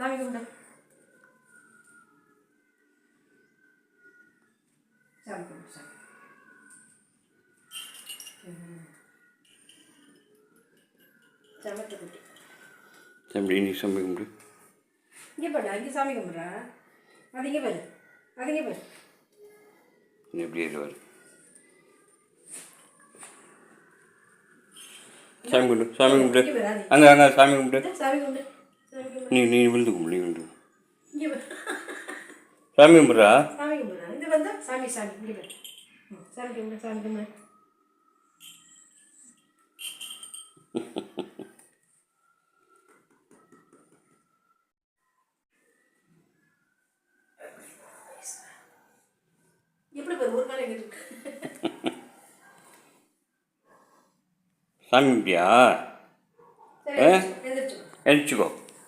சாமி கும்பிடு. சாமி கும்பிடு. சாமி சமத்து குட்டி. எப்படி நீ சாமி கும்பிடு. இங்கே பாரு, அங்கே சாமி கும்பிட்றா. அது இங்கே பாரு, அது இங்கே பாரு. எப்படி இருவார் சாமி கும்பிடு. சாமி கும்பிடு. அங்கே அங்கே சாமி கும்பிடு. சாமி கும்பிடு. நீ விழுந்து கும்பிடு. நீ விழுந்து இங்கே பாரு. சாமி கும்பிட்றா. சாமி கும்பிட்றா. இந்த வந்தா சாமி சாமி இங்கே பாரு. சாமி கும்பிடு. சாமி கும்பிடு. எப்படி பாரு, ஒரு காலம் எங்கே இருக்கு. சாமி கும்பிட்டியா? சரி, எழுந்திரிச்சு எழுச்சிக்கோ.